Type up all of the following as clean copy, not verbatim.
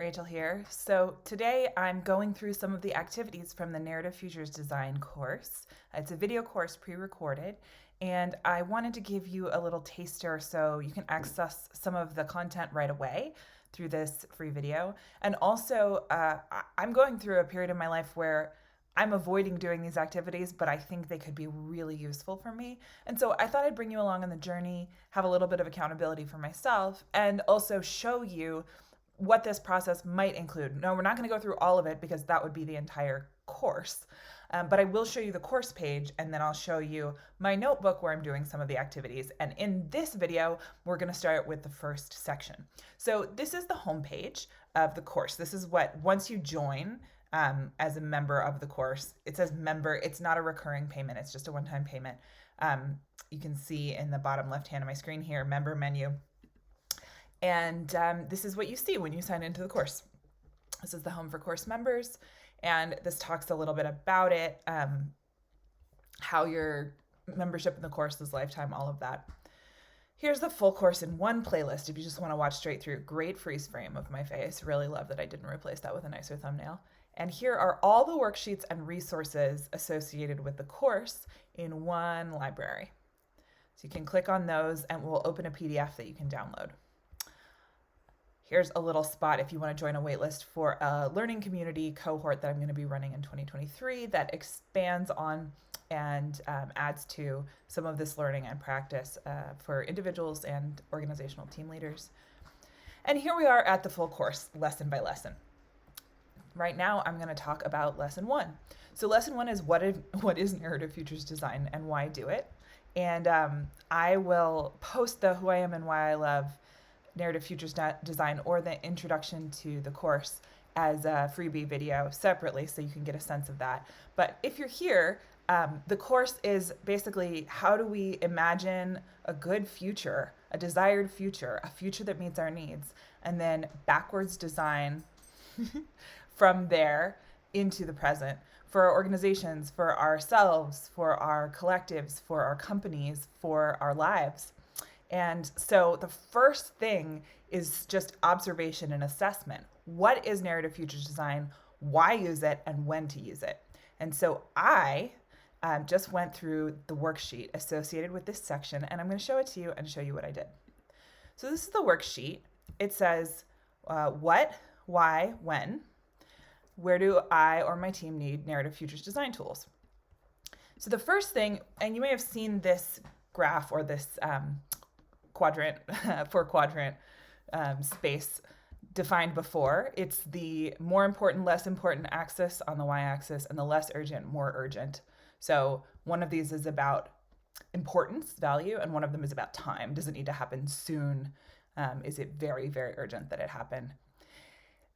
Rachel here. So today I'm going through some of the activities from the Narrative Futures Design course. It's a video course pre-recorded, and I wanted to give you a little taster so you can access some of the content right away through this free video. And also, I'm going through a period in my life where I'm avoiding doing these activities, but I think they could be really useful for me. And so I thought I'd bring you along on the journey, have a little bit of accountability for myself, and also show you what this process might include. No, we're not going to go through all of it because that would be the entire course. But I will show you the course page, and then I'll show you my notebook where I'm doing some of the activities. And in this video, we're going to start with the first section. So this is the home page of the course. This is what, once you join as a member of the course, it says member. It's not a recurring payment. It's just a one-time payment. You can see in the bottom left hand of my screen here, member menu. And this is what you see when you sign into the course. This is the home for course members. And this talks a little bit about it, how your membership in the course is lifetime, all of that. Here's the full course in one playlist if you just want to watch straight through. Great freeze frame of my face. Really love that I didn't replace that with a nicer thumbnail. And here are all the worksheets and resources associated with the course in one library. So you can click on those and we'll open a PDF that you can download. Here's a little spot if you want to join a waitlist for a learning community cohort that I'm going to be running in 2023 that expands on and adds to some of this learning and practice for individuals and organizational team leaders. And here we are at the full course, lesson by lesson. Right now, I'm going to talk about lesson one. So lesson one is what is Narrative Futures Design and why do it? And I will post the Who I Am and Why I Love Narrative Futures Design or the introduction to the course as a freebie video separately so you can get a sense of that. But if you're here, the course is basically how do we imagine a good future, a desired future, a future that meets our needs, and then backwards design from there into the present for our organizations, for ourselves, for our collectives, for our companies, for our lives. And so the first thing is just observation and assessment. What is Narrative Futures Design? Why use it? And when to use it? And so I just went through the worksheet associated with this section, and I'm going to show it to you and show you what I did. So this is the worksheet. It says what, why, when. Where do I or my team need Narrative Futures Design tools? So the first thing, and you may have seen this graph or this quadrant, four-quadrant space defined before. It's the more important, less important axis on the y-axis, and the less urgent, more urgent. So one of these is about importance, value, and one of them is about time. Does it need to happen soon? Is it very, very urgent that it happen?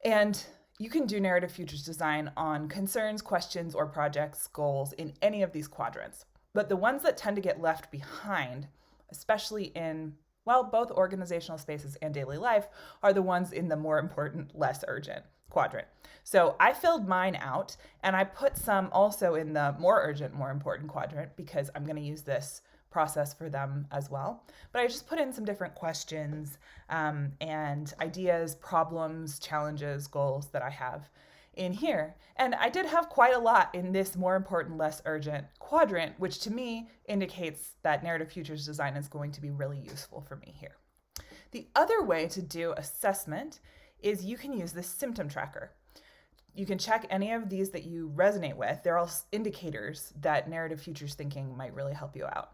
And you can do Narrative Futures Design on concerns, questions, or projects, goals in any of these quadrants. But the ones that tend to get left behind, especially in both organizational spaces and daily life, are the ones in the more important, less urgent quadrant. So I filled mine out, and I put some also in the more urgent, more important quadrant because I'm going to use this process for them as well. But I just put in some different questions and ideas, problems, challenges, goals that I have in here. And I did have quite a lot in this more important, less urgent quadrant, which to me indicates that Narrative Futures Design is going to be really useful for me here. The other way to do assessment is you can use this Symptom Tracker. You can check any of these that you resonate with. They're all indicators that Narrative Futures thinking might really help you out.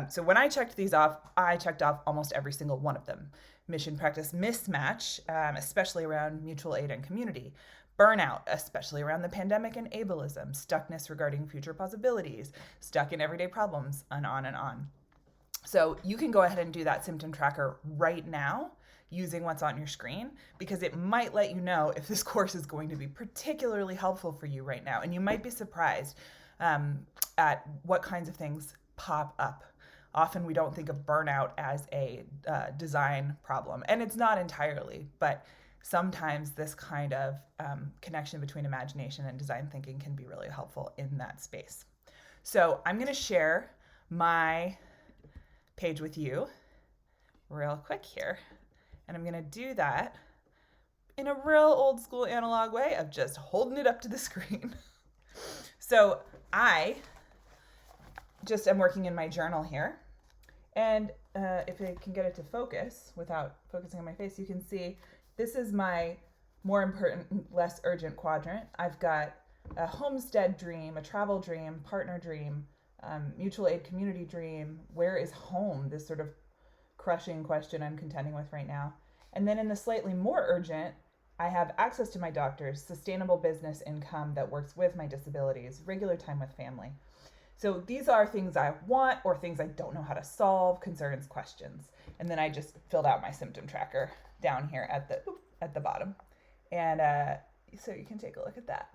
So when I checked these off, I checked off almost every single one of them. Mission practice mismatch, especially around mutual aid and community. Burnout, especially around the pandemic and ableism. Stuckness regarding future possibilities. Stuck in everyday problems, and on and on. So you can go ahead and do that Symptom Tracker right now using what's on your screen, because it might let you know if this course is going to be particularly helpful for you right now. And you might be surprised at what kinds of things pop up. Often we don't think of burnout as a design problem, and it's not entirely, but sometimes this kind of connection between imagination and design thinking can be really helpful in that space. So I'm going to share my page with you real quick here. And I'm going to do that in a real old school analog way of just holding it up to the screen. So I just am working in my journal here. And if I can get it to focus without focusing on my face, you can see this is my more important, less urgent quadrant. I've got a homestead dream, a travel dream, partner dream, mutual aid community dream. Where is home? This sort of crushing question I'm contending with right now. And then in the slightly more urgent, I have access to my doctors, sustainable business income that works with my disabilities, regular time with family. So these are things I want or things I don't know how to solve, concerns, questions. And then I just filled out my symptom tracker down here at the bottom. And so you can take a look at that.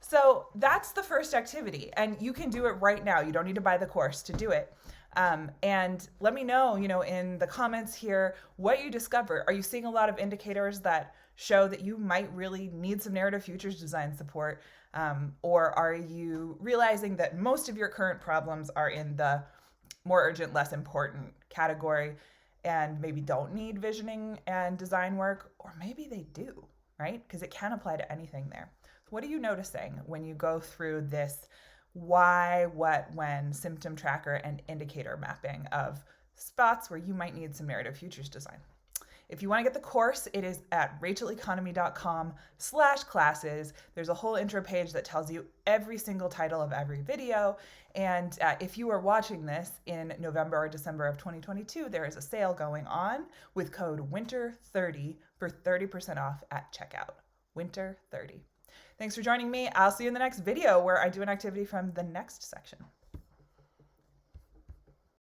So that's the first activity, and you can do it right now. You don't need to buy the course to do it. And let me know, in the comments here, what you discover. Are you seeing a lot of indicators that show that you might really need some narrative futures design support? Or are you realizing that most of your current problems are in the more urgent, less important category and maybe don't need visioning and design work? Or maybe they do, right? Because it can apply to anything there. What are you noticing when you go through this why, what, when symptom tracker and indicator mapping of spots where you might need some narrative futures design? If you want to get the course, it is at racheleconomy.com/classes. There's a whole intro page that tells you every single title of every video. And if you are watching this in November or December of 2022, there is a sale going on with code WINTER30 for 30% off at checkout. WINTER30. Thanks for joining me. I'll see you in the next video where I do an activity from the next section.